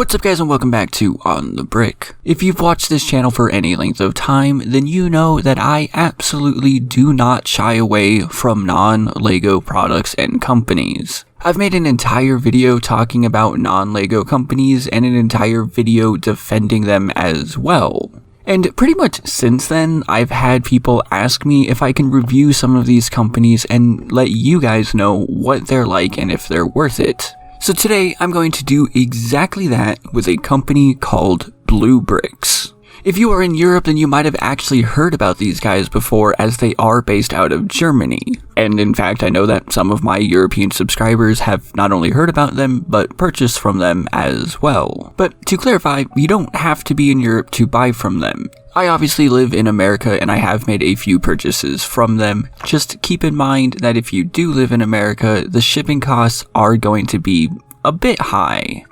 What's up guys and welcome back to On the Brick. If you've watched this channel for any length of time, then you know that I absolutely do not shy away from non-LEGO products and companies. I've made an entire video talking about non-LEGO companies and an entire video defending them as well. And pretty much since then, I've had people ask me if I can review some of these companies and let you guys know what they're like and if they're worth it. So today, I'm going to do exactly that with a company called BlueBrixx. If you are in Europe, then you might have actually heard about these guys before, as they are based out of Germany. And in fact, I know that some of my European subscribers have not only heard about them, but purchased from them as well. But to clarify, you don't have to be in Europe to buy from them. I obviously live in America and I have made a few purchases from them. Just keep in mind that if you do live in America, the shipping costs are going to be a bit high.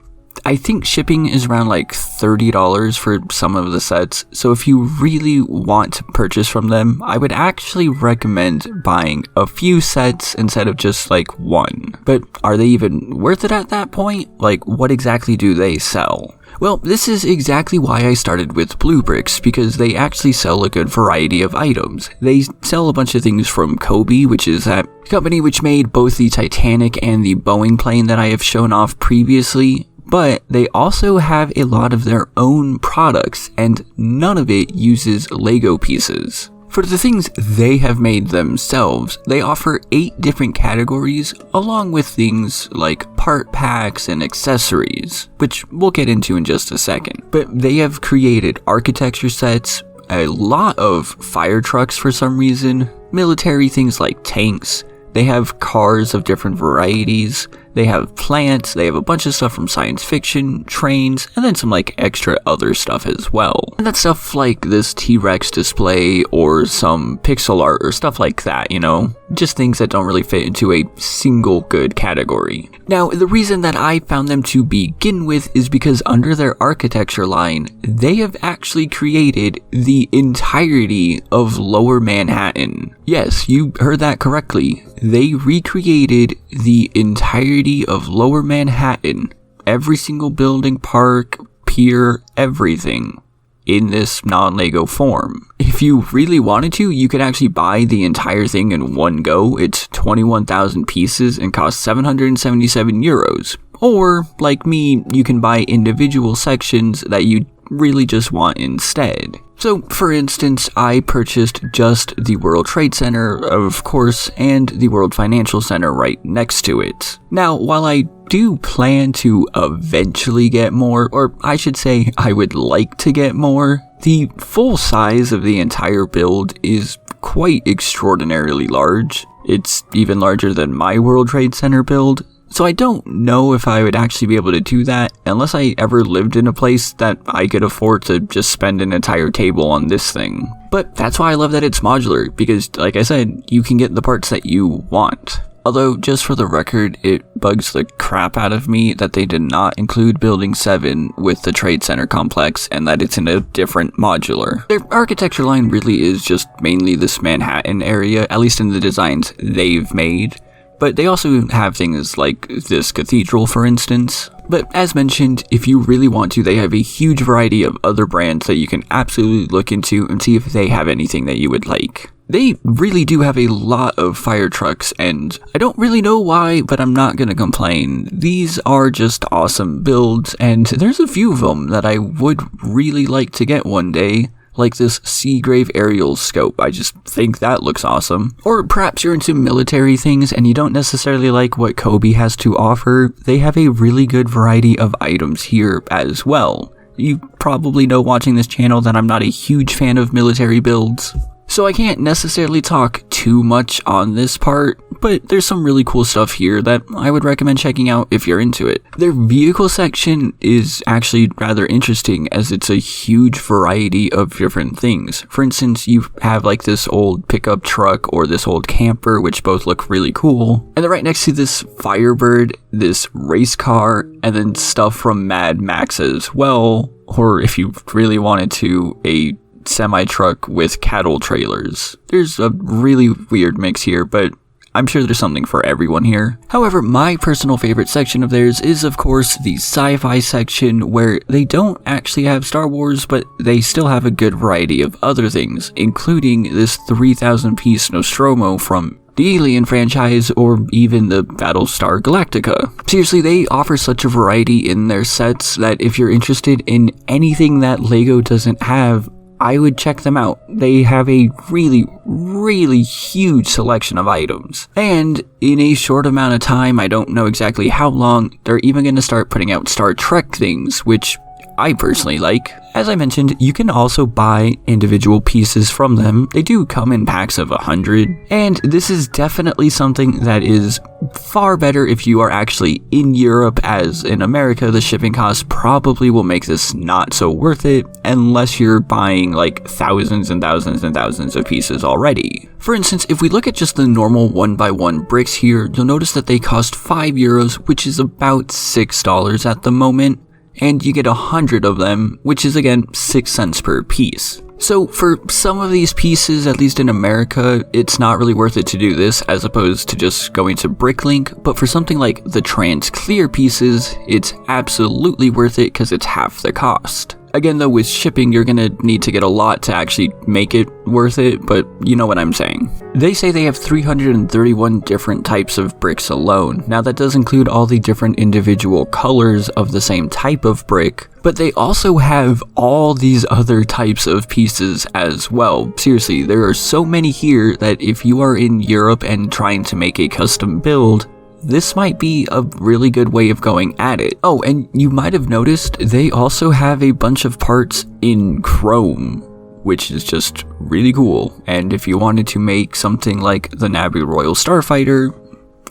I think shipping is around like $30 for some of the sets, so if you really want to purchase from them, I would actually recommend buying a few sets instead of just like one. But are they even worth it at that point? Like, what exactly do they sell? Well, this is exactly why I started with BlueBrixx, because they actually sell a good variety of items. They sell a bunch of things from Kobe, which is that company which made both the Titanic and the Boeing plane that I have shown off previously. But they also have a lot of their own products, and none of it uses LEGO pieces. For the things they have made themselves, they offer 8 different categories, along with things like part packs and accessories, which we'll get into in just a second. But they have created architecture sets, a lot of fire trucks for some reason, military things like tanks. They have cars of different varieties, they have plants, they have a bunch of stuff from science fiction, trains, and then some like extra other stuff as well. And that's stuff like this T-Rex display or some pixel art or stuff like that, you know? Just things that don't really fit into a single good category. Now, the reason that I found them to begin with is because under their architecture line, they have actually created the entirety of Lower Manhattan. Yes, you heard that correctly. They recreated the entirety of Lower Manhattan, every single building, park, pier, everything, in this non-LEGO form. If you really wanted to, you could actually buy the entire thing in one go. It's 21,000 pieces and costs 777 euros. Or, like me, you can buy individual sections that you really just want instead. So, for instance, I purchased just the World Trade Center, of course, and the World Financial Center right next to it. Now, while I do plan to eventually get more, or I should say I would like to get more, the full size of the entire build is quite extraordinarily large. It's even larger than my World Trade Center build. So I don't know if I would actually be able to do that unless I ever lived in a place that I could afford to just spend an entire table on this thing. But that's why I love that it's modular, because like I said, you can get the parts that you want. Although, just for the record, it bugs the crap out of me that they did not include Building 7 with the Trade Center complex and that it's in a different modular. Their architecture line really is just mainly this Manhattan area, at least in the designs they've made. But they also have things like this cathedral, for instance. But as mentioned, if you really want to, they have a huge variety of other brands that you can absolutely look into and see if they have anything that you would like. They really do have a lot of fire trucks, and I don't really know why, but I'm not gonna complain. These are just awesome builds, and there's a few of them that I would really like to get one day. Like this Seagrave aerial scope, I just think that looks awesome. Or perhaps you're into military things and you don't necessarily like what Kobe has to offer. They have a really good variety of items here as well. You probably know watching this channel that I'm not a huge fan of military builds, so I can't necessarily talk too much on this part, but there's some really cool stuff here that I would recommend checking out if you're into it. Their vehicle section is actually rather interesting, as it's a huge variety of different things. For instance, you have like this old pickup truck or this old camper, which both look really cool. And they're right next to this Firebird, this race car, and then stuff from Mad Max as well. Or if you really wanted to, a semi-truck with cattle trailers. There's a really weird mix here, but I'm sure there's something for everyone here. However, my personal favorite section of theirs is of course the Sci-Fi section, where they don't actually have Star Wars, but they still have a good variety of other things, including this 3,000 piece Nostromo from the Alien franchise, or even the Battlestar Galactica. Seriously, they offer such a variety in their sets that if you're interested in anything that LEGO doesn't have, I would check them out. They have a really huge selection of items. And in a short amount of time, I don't know exactly how long, they're even going to start putting out Star Trek things, which I personally like. As I mentioned, you can also buy individual pieces from them. They do come in packs of 100, and this is definitely something that is far better if you are actually in Europe, as in America the shipping costs probably will make this not so worth it unless you're buying like thousands and thousands and thousands of pieces already. For instance, if we look at just the normal 1x1 bricks here, you'll notice that they cost €5, which is about $6 at the moment. And you get 100 of them, which is again 6 cents per piece. So for some of these pieces, at least in America, it's not really worth it to do this as opposed to just going to Bricklink, but for something like the trans clear pieces, it's absolutely worth it because it's half the cost. Again though, with shipping, you're gonna need to get a lot to actually make it worth it, but you know what I'm saying. They say they have 331 different types of bricks alone. Now that does include all the different individual colors of the same type of brick, but they also have all these other types of pieces as well. Seriously, there are so many here that if you are in Europe and trying to make a custom build, this might be a really good way of going at it. Oh, and you might have noticed they also have a bunch of parts in chrome, which is just really cool. And if you wanted to make something like the Naboo Royal Starfighter,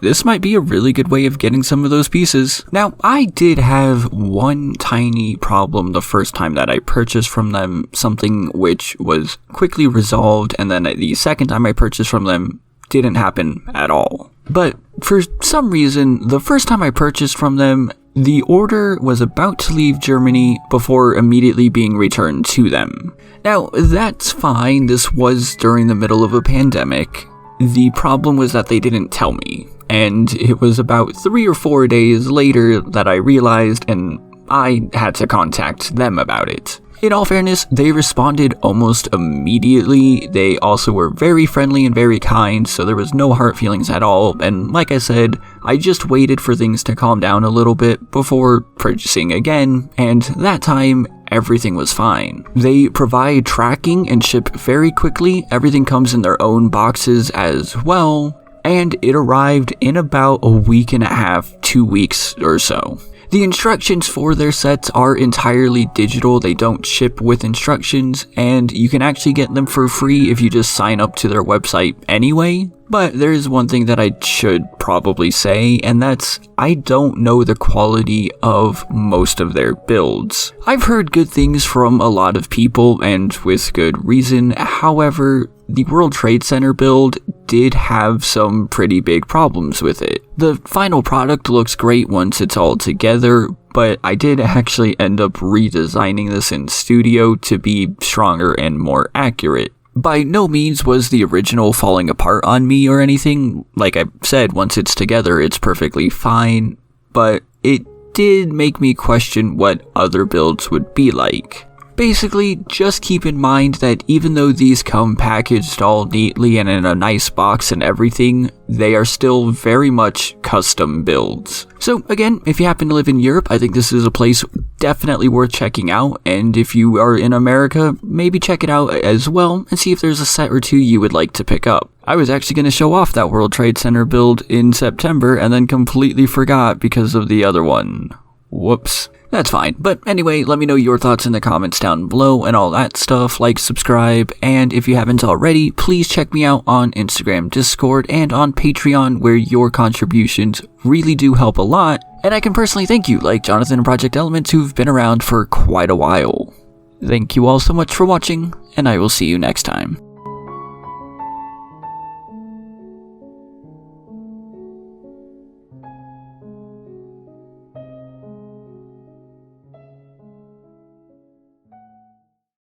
this might be a really good way of getting some of those pieces. Now, I did have one tiny problem the first time that I purchased from them, something which was quickly resolved, and then the second time I purchased from them didn't happen at all. But for some reason, the first time I purchased from them, the order was about to leave Germany before immediately being returned to them. Now, that's fine, this was during the middle of a pandemic. The problem was that they didn't tell me, and it was about 3 or 4 days later that I realized, and I had to contact them about it. In all fairness, they responded almost immediately. They also were very friendly and very kind, so there was no hard feelings at all, and like I said, I just waited for things to calm down a little bit before purchasing again, and that time, everything was fine. They provide tracking and ship very quickly. Everything comes in their own boxes as well, and it arrived in about a week and a half, 2 weeks or so. The instructions for their sets are entirely digital, they don't ship with instructions, and you can actually get them for free if you just sign up to their website anyway. But there is one thing that I should probably say, and that's I don't know the quality of most of their builds. I've heard good things from a lot of people, and with good reason. However, the World Trade Center build did have some pretty big problems with it. The final product looks great once it's all together, but I did actually end up redesigning this in studio to be stronger and more accurate. By no means was the original falling apart on me or anything. Like I said, once it's together, it's perfectly fine, but it did make me question what other builds would be like. Basically, just keep in mind that even though these come packaged all neatly and in a nice box and everything, they are still very much custom builds. So again, if you happen to live in Europe, I think this is a place definitely worth checking out, and if you are in America, maybe check it out as well and see if there's a set or two you would like to pick up. I was actually going to show off that World Trade Center build in September and then completely forgot because of the other one. Whoops. That's fine. But anyway, let me know your thoughts in the comments down below and all that stuff. Like, subscribe, and if you haven't already, please check me out on Instagram, Discord, and on Patreon, where your contributions really do help a lot. And I can personally thank you, like Jonathan and Project Elements, who've been around for quite a while. Thank you all so much for watching, and I will see you next time.